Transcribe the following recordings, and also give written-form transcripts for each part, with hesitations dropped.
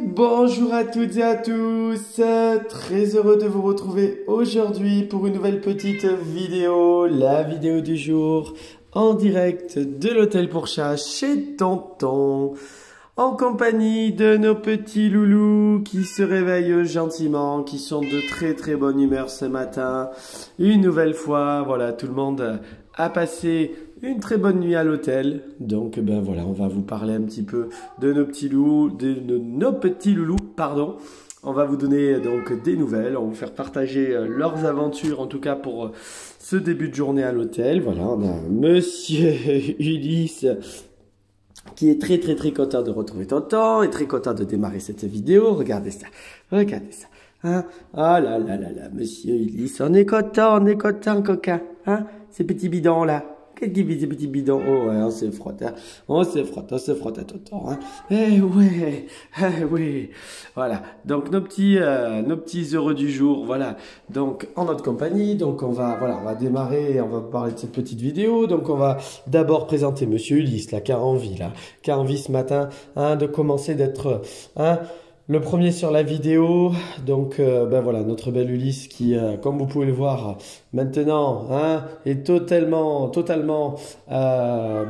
Bonjour à toutes et à tous, très heureux de vous retrouver aujourd'hui pour une nouvelle petite vidéo, la vidéo du jour en direct de l'hôtel pour chat chez Tonton, en compagnie de nos petits loulous qui se réveillent gentiment, qui sont de très bonne humeur ce matin. Une nouvelle fois, voilà, tout le monde a passé une très bonne nuit à l'hôtel. Donc ben voilà, on va vous parler un petit peu de nos petits loulous, nos petits loulous, pardon. On va vous donner donc des nouvelles, on va vous faire partager leurs aventures, en tout cas pour ce début de journée à l'hôtel. Voilà, on a Monsieur Ulysse qui est très content de retrouver Tonton et très content de démarrer cette vidéo. Regardez ça, hein? Ah là, Monsieur Ulysse, on est content, coquin, hein? Ces petits bidons là. Qu'est-ce qu'il fait, ces petits bidons? Oh ouais, on se frotte, hein? On se frotte à Tonton, hein? Eh oui. Voilà. Donc, nos petits heureux du jour, voilà. Donc, en notre compagnie, donc on va démarrer, on va parler de cette petite vidéo. Donc, on va d'abord présenter Monsieur Ulysse, là, qui a envie ce matin, hein, de commencer d'être, hein, le premier sur la vidéo. Donc ben voilà, notre bel Ulysse qui, comme vous pouvez le voir maintenant, hein, est totalement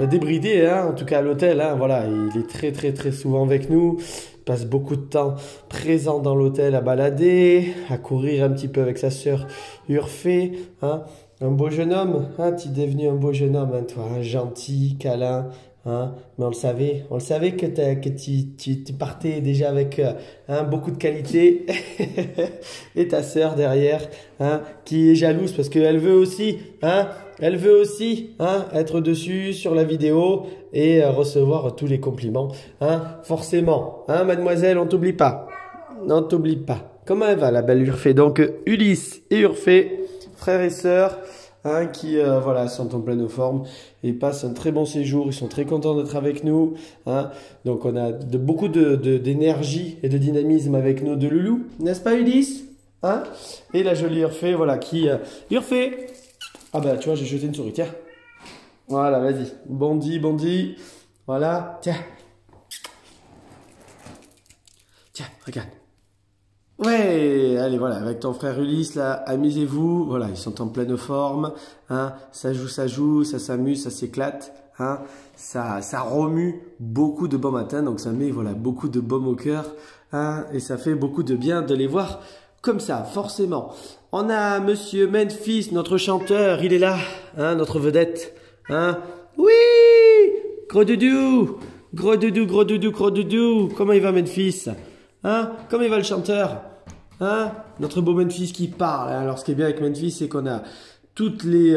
débridé, hein, en tout cas à l'hôtel, hein, voilà, il est très souvent avec nous. Il passe beaucoup de temps présent dans l'hôtel à balader, à courir un petit peu avec sa sœur Urfé, hein, un beau jeune homme, hein, tu es devenu un beau jeune homme, hein, toi, hein, gentil, câlin. Hein, mais on le savait que tu partais déjà avec beaucoup de qualité. Et ta sœur derrière, hein, qui est jalouse parce qu'elle veut aussi, être dessus sur la vidéo et recevoir tous les compliments, hein, forcément, hein, mademoiselle, on t'oublie pas, Comment elle va la belle Urfé? Donc Ulysse et Urfé, frères et sœurs, hein, qui voilà, sont en pleine forme et passent un très bon séjour. Ils sont très contents d'être avec nous, hein. Donc on a beaucoup d'énergie et de dynamisme avec nos deux loulous, n'est-ce pas Ulysse, hein? Et la jolie Urfé, voilà, qui Urfé, ah bah tu vois, j'ai jeté une souris, tiens, voilà, vas-y, bondi, voilà, tiens, regarde. Ouais, allez, voilà, avec ton frère Ulysse, là, amusez-vous, voilà, ils sont en pleine forme, hein, ça joue, ça s'amuse, ça s'éclate, hein, ça remue beaucoup de bon matin, donc ça met, voilà, beaucoup de baume au cœur, hein, et ça fait beaucoup de bien de les voir comme ça, forcément. On a Monsieur Memphis, notre chanteur, il est là, hein, notre vedette, hein, oui, gros doudou, comment il va Memphis? Hein? Comme il va le chanteur, hein? Notre beau Memphis qui parle. Alors ce qui est bien avec Memphis, c'est qu'on a toutes les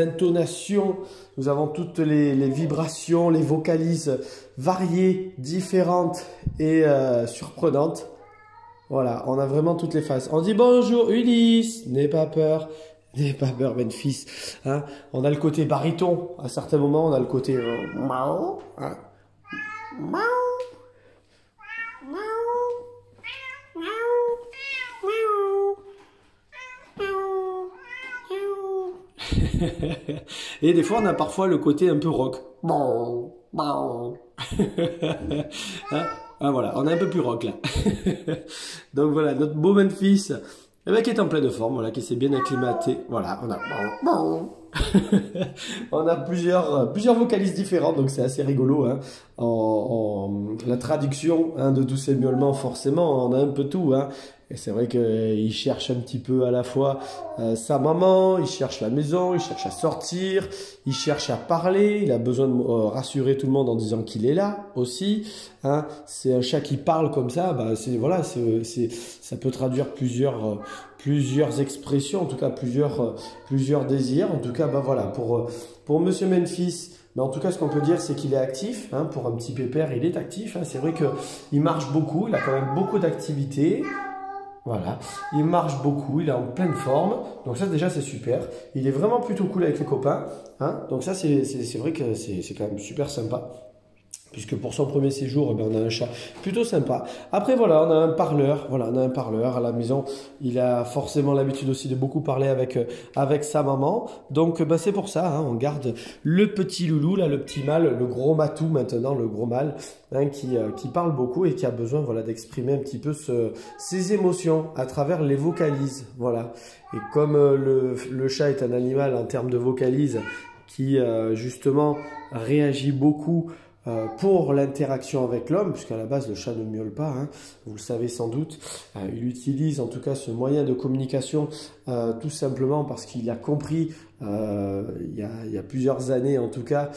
intonations, nous avons toutes les vibrations, les vocalises variées, différentes et surprenantes. Voilà, on a vraiment toutes les phases. On dit bonjour Ulysse, n'aie pas peur Memphis. Hein? On a le côté baryton, à certains moments on a le côté mao, hein? Mao. Et des fois, on a parfois le côté un peu rock. Hein? Ah, voilà, on est un peu plus rock là. Donc voilà, notre beau Memphis, le mec est en pleine forme, voilà, qui s'est bien acclimaté. Voilà, on a on a plusieurs vocalistes différents, donc c'est assez rigolo, hein. La traduction, hein, de tous ces miaulements, forcément, on a un peu tout, hein. Et c'est vrai qu'il cherche un petit peu à la fois sa maman, il cherche la maison, il cherche à sortir, il cherche à parler, il a besoin de rassurer tout le monde en disant qu'il est là aussi, hein. C'est un chat qui parle comme ça, bah voilà, ça peut traduire plusieurs expressions, en tout cas plusieurs désirs. En tout cas, bah voilà, pour Monsieur Memphis, mais en tout cas, ce qu'on peut dire, c'est qu'il est actif, hein, pour un petit pépère, il est actif, hein. C'est vrai qu'il marche beaucoup, il a quand même beaucoup d'activités. Voilà, il marche beaucoup, il est en pleine forme, donc ça déjà c'est super. Il est vraiment plutôt cool avec les copains, hein. Donc ça c'est vrai que c'est quand même super sympa. puisque pour son premier séjour, eh ben, on a un chat plutôt sympa. Après, voilà, on a un parleur. Voilà, on a un parleur à la maison. Il a forcément l'habitude aussi de beaucoup parler avec sa maman. Donc, ben, c'est pour ça, hein, on garde le petit loulou, là, le petit mâle, le gros matou maintenant, le gros mâle, hein, qui parle beaucoup et qui a besoin, voilà, d'exprimer un petit peu ses émotions à travers les vocalises. Voilà. Et comme le chat est un animal en termes de vocalises qui, justement, réagit beaucoup pour l'interaction avec l'homme, puisqu'à la base le chat ne miaule pas, hein, vous le savez sans doute. Il utilise en tout cas ce moyen de communication tout simplement parce qu'il a compris il y a plusieurs années en tout cas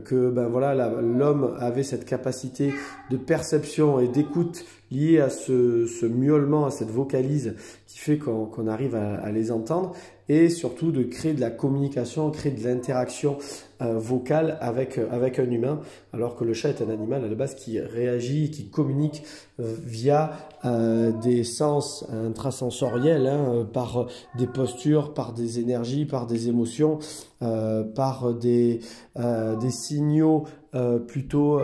que ben voilà, l'homme avait cette capacité de perception et d'écoute liée à ce miaulement, à cette vocalise qui fait qu'on arrive à les entendre, et surtout de créer de la communication, créer de l'interaction vocale avec un humain, alors que le chat est un animal à la base qui réagit, qui communique via des sens intrasensoriels, hein, par des postures, par des énergies, par des émotions, par des signaux plutôt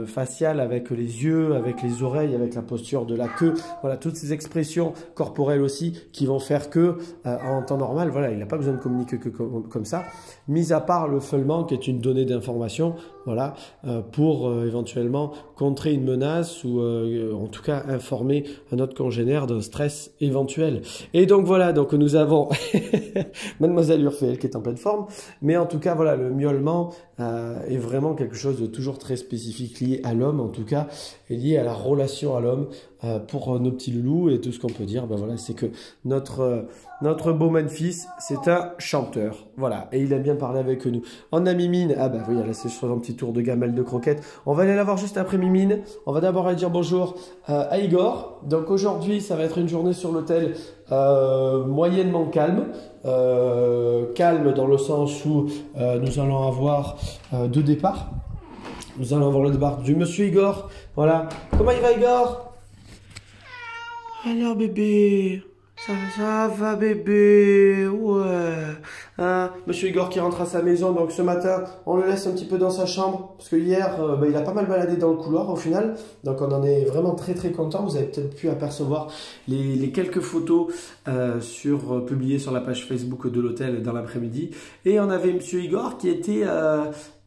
facial avec les yeux, avec les oreilles, avec la posture de la queue. Voilà, toutes ces expressions corporelles aussi qui vont faire que en temps normal, voilà, il n'a pas besoin de communiquer que comme ça, mis à part le feulement qui est une donnée d'information, voilà, pour éventuellement contrer une menace ou en tout cas informer un autre congénère d'un stress éventuel. Et donc voilà, donc nous avons Mademoiselle Urfel qui est en pleine forme, mais en tout cas voilà, le miaulement est vraiment quelque chose de toujours très spécifique, lié à l'homme en tout cas, et lié à la relation à l'homme. Pour nos petits loulous, et tout ce qu'on peut dire, ben voilà, c'est que notre beau Memphis, c'est un chanteur, voilà, et il aime bien parler avec nous. On a Mimine, ah ben oui, elle a ses un petit tour de gamelle de croquettes. On va aller la voir juste après Mimine. On va d'abord aller dire bonjour à Igor. Donc aujourd'hui, ça va être une journée sur l'hôtel moyennement calme. Calme dans le sens où nous allons avoir deux départs. Nous allons avoir le départ du monsieur Igor. Voilà. Comment il va, Igor? Alors bébé, ça va bébé, ouais. Hein, monsieur Igor qui rentre à sa maison, donc ce matin, on le laisse un petit peu dans sa chambre, parce que hier, il a pas mal baladé dans le couloir au final, donc on en est vraiment très très content. Vous avez peut-être pu apercevoir les quelques photos publiées sur la page Facebook de l'hôtel dans l'après-midi. Et on avait monsieur Igor qui était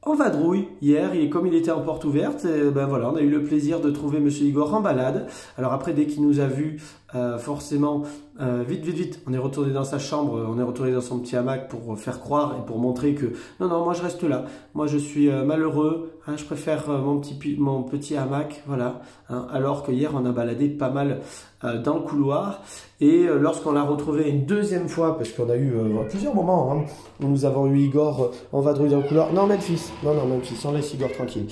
en vadrouille hier, et comme il était en porte ouverte, ben voilà, on a eu le plaisir de trouver monsieur Igor en balade. Alors après, dès qu'il nous a vus, forcément, vite, on est retourné dans sa chambre, on est retourné dans son petit hamac pour faire croire et pour montrer que non, moi je reste là, moi je suis malheureux, hein, je préfère mon petit hamac, voilà, hein, alors que hier on a baladé pas mal dans le couloir. Et lorsqu'on l'a retrouvé une deuxième fois, parce qu'on a eu plusieurs moments hein, où nous avons eu Igor en vadrouille dans le couloir. Non Memphis, on laisse Igor tranquille.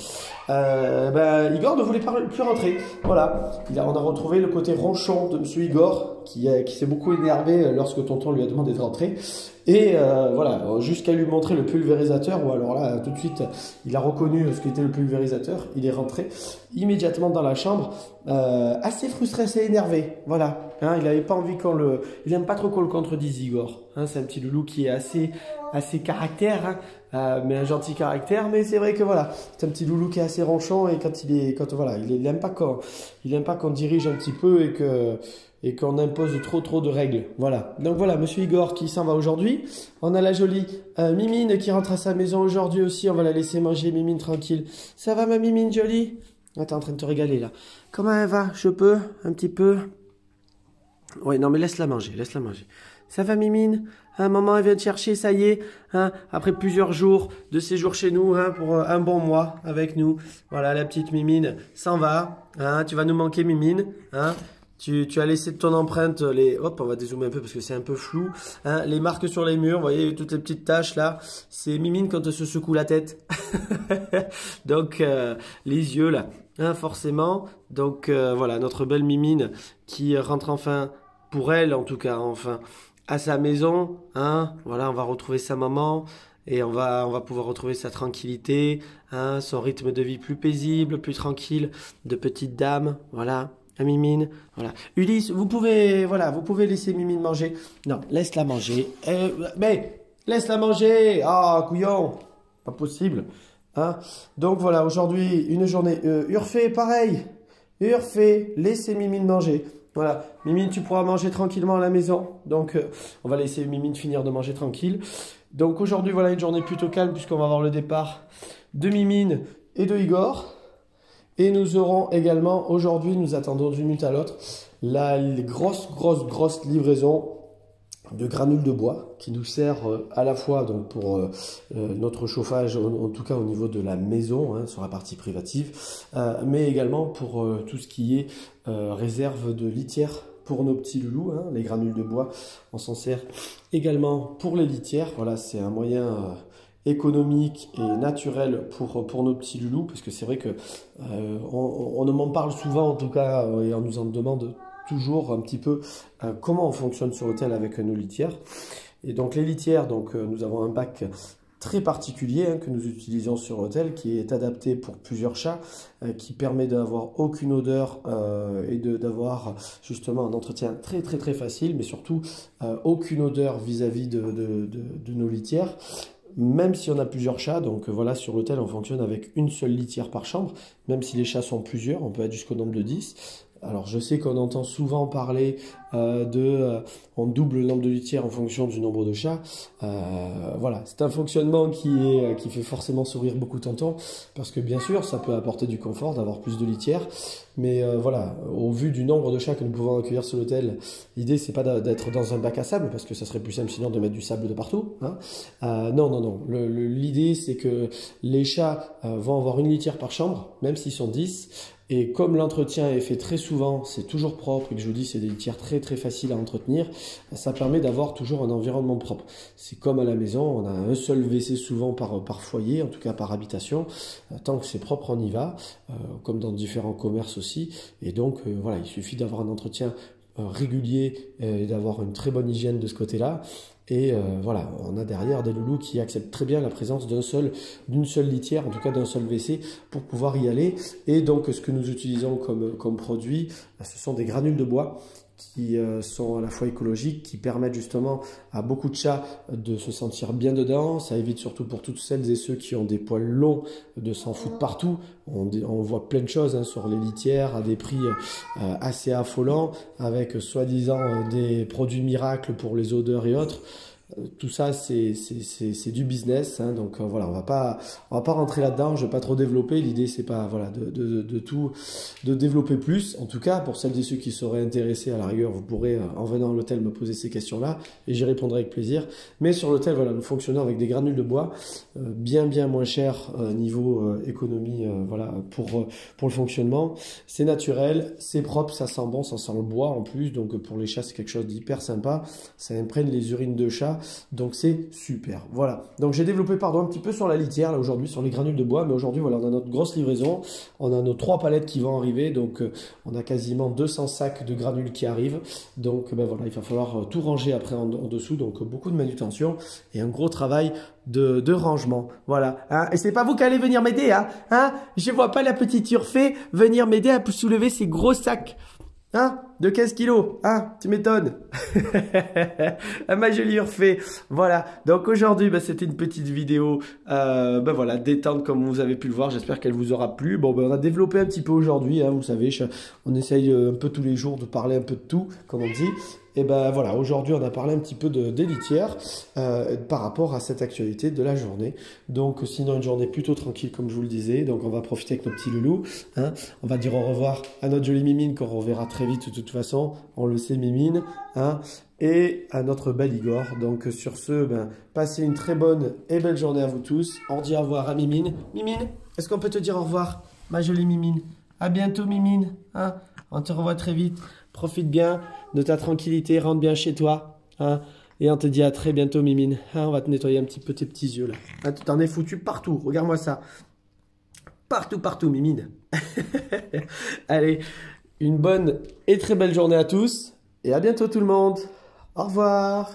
Igor ne voulait plus rentrer. Voilà, on a retrouvé le côté ronchon de monsieur Igor qui s'est beaucoup énervé lorsque tonton lui a demandé de rentrer. Et voilà, jusqu'à lui montrer le pulvérisateur, ou alors là, tout de suite, il a reconnu ce qu'était le pulvérisateur, il est rentré immédiatement dans la chambre, assez frustré, assez énervé, voilà. Hein, il n'avait pas envie il n'aime pas trop qu'on le contredise, Igor. Hein, c'est un petit loulou qui est assez caractère, hein, mais un gentil caractère, mais c'est vrai que voilà, c'est un petit loulou qui est assez ronchon, et il n'aime pas qu'on dirige un petit peu et qu'on impose trop de règles. Voilà. Donc voilà, monsieur Igor qui s'en va aujourd'hui. On a la jolie Mimine qui rentre à sa maison aujourd'hui aussi. On va la laisser manger, Mimine, tranquille. Ça va ma Mimine jolie? Ah, t'es en train de te régaler là. Comment elle va? Je peux? Un petit peu? Oui, non mais laisse-la manger. Ça va Mimine? Hein, maman elle vient te chercher, ça y est. Hein, après plusieurs jours de séjour chez nous, hein, pour un bon mois avec nous. Voilà, la petite Mimine s'en va. Hein, tu vas nous manquer Mimine. Hein. Tu as laissé de ton empreinte hop, on va dézoomer un peu parce que c'est un peu flou, hein, les marques sur les murs, vous voyez toutes les petites taches là, c'est Mimine quand elle se secoue la tête. Donc les yeux là, hein, forcément. Donc voilà, notre belle Mimine qui rentre enfin, pour elle en tout cas, enfin à sa maison, hein. Voilà, on va retrouver sa maman. Et on va pouvoir retrouver sa tranquillité, hein, son rythme de vie plus paisible, plus tranquille, de petite dame, voilà. À Mimine, voilà. Ulysse, vous pouvez laisser Mimine manger. Non, laisse-la manger. Mais laisse-la manger. Ah, couillon, pas possible. Hein. Donc voilà, aujourd'hui, une journée Urfé, pareil. Urfé, laissez Mimine manger. Voilà, Mimine, tu pourras manger tranquillement à la maison. Donc, on va laisser Mimine finir de manger tranquille. Donc aujourd'hui, voilà une journée plutôt calme puisqu'on va avoir le départ de Mimine et de Igor. Et nous aurons également, aujourd'hui, nous attendons d'une minute à l'autre, la grosse livraison de granules de bois qui nous sert à la fois donc, pour notre chauffage, en tout cas au niveau de la maison, hein, sur la partie privative, mais également pour tout ce qui est réserve de litière pour nos petits loulous, hein, les granules de bois. On s'en sert également pour les litières. Voilà, c'est un moyen économique et naturel pour nos petits loulous, parce que c'est vrai que on m'en parle souvent en tout cas, et on nous en demande toujours un petit peu comment on fonctionne sur l'hôtel avec nos litières. Et donc les litières, donc nous avons un bac très particulier hein, que nous utilisons sur l'hôtel, qui est adapté pour plusieurs chats, qui permet d'avoir aucune odeur et d'avoir justement un entretien très facile, mais surtout aucune odeur vis-à-vis de nos litières. Même si on a plusieurs chats, donc voilà, sur l'hôtel on fonctionne avec une seule litière par chambre, même si les chats sont plusieurs, on peut être jusqu'au nombre de 10. Alors je sais qu'on entend souvent parler on double le nombre de litières en fonction du nombre de chats. Voilà, c'est un fonctionnement qui fait forcément sourire beaucoup de tontons, parce que bien sûr ça peut apporter du confort d'avoir plus de litières, mais voilà, au vu du nombre de chats que nous pouvons accueillir sur l'hôtel, l'idée c'est pas d'être dans un bac à sable, parce que ça serait plus simple sinon de mettre du sable de partout. Hein. Non. L'idée c'est que les chats vont avoir une litière par chambre, même s'ils sont 10. Et comme l'entretien est fait très souvent, c'est toujours propre, et que je vous dis c'est des litières très faciles à entretenir, ça permet d'avoir toujours un environnement propre. C'est comme à la maison, on a un seul WC souvent par foyer, en tout cas par habitation. Tant que c'est propre, on y va, comme dans différents commerces aussi. Et donc voilà, il suffit d'avoir un entretien régulier et d'avoir une très bonne hygiène de ce côté-là. Et voilà, on a derrière des loulous qui acceptent très bien la présence d'une seule litière, en tout cas d'un seul WC, pour pouvoir y aller. Et donc, ce que nous utilisons comme produit, ce sont des granules de bois qui sont à la fois écologiques, qui permettent justement à beaucoup de chats de se sentir bien dedans. Ça évite surtout pour toutes celles et ceux qui ont des poils longs de s'en foutre partout. On voit plein de choses hein, sur les litières à des prix assez affolants, avec soi-disant des produits miracles pour les odeurs et autres. Tout ça, c'est du business, hein, donc voilà, on va pas rentrer là-dedans. Je ne vais pas trop développer. L'idée, c'est pas voilà de développer plus. En tout cas, pour celles et ceux qui seraient intéressés, à la rigueur, vous pourrez en venant à l'hôtel me poser ces questions-là et j'y répondrai avec plaisir. Mais sur l'hôtel, voilà, nous fonctionnons avec des granules de bois, bien moins cher niveau économie, voilà, pour le fonctionnement. C'est naturel, c'est propre, ça sent bon, ça sent le bois en plus. Donc pour les chats, c'est quelque chose d'hyper sympa. Ça imprègne les urines de chat. Donc c'est super. Voilà. Donc j'ai développé un petit peu sur la litière là aujourd'hui, sur les granules de bois. Mais aujourd'hui, voilà, on a notre grosse livraison. On a nos 3 palettes qui vont arriver. Donc on a quasiment 200 sacs de granules qui arrivent. Donc ben voilà, il va falloir tout ranger après en dessous. Donc beaucoup de manutention et un gros travail de rangement. Voilà. Hein. Et c'est pas vous qui allez venir m'aider. Hein. Je vois pas la petite Urfé venir m'aider à soulever ces gros sacs. Hein, de 15 kilos, hein, tu m'étonnes. Ma jolie Urfé. Voilà, donc aujourd'hui, c'était une petite vidéo, voilà, détente comme vous avez pu le voir. J'espère qu'elle vous aura plu. Bon, on a développé un petit peu aujourd'hui, hein, vous savez, on essaye un peu tous les jours de parler un peu de tout, comme on dit. Et voilà, aujourd'hui on a parlé un petit peu des litières par rapport à cette actualité de la journée. Donc sinon une journée plutôt tranquille comme je vous le disais. Donc on va profiter avec nos petits loulous. Hein. On va dire au revoir à notre jolie Mimine qu'on reverra très vite de toute façon. On le sait Mimine. Hein. Et à notre bel Igor. Donc sur ce, passez une très bonne et belle journée à vous tous. On dit au revoir à Mimine. Mimine, est-ce qu'on peut te dire au revoir, ma jolie Mimine? À bientôt Mimine. Hein. On te revoit très vite. Profite bien de ta tranquillité, rentre bien chez toi. Hein, et on te dit à très bientôt, Mimine. Hein, on va te nettoyer un petit peu tes petits yeux là. Hein, tu t'en es foutu partout. Regarde-moi ça. Partout, Mimine. Allez, une bonne et très belle journée à tous. Et à bientôt tout le monde. Au revoir.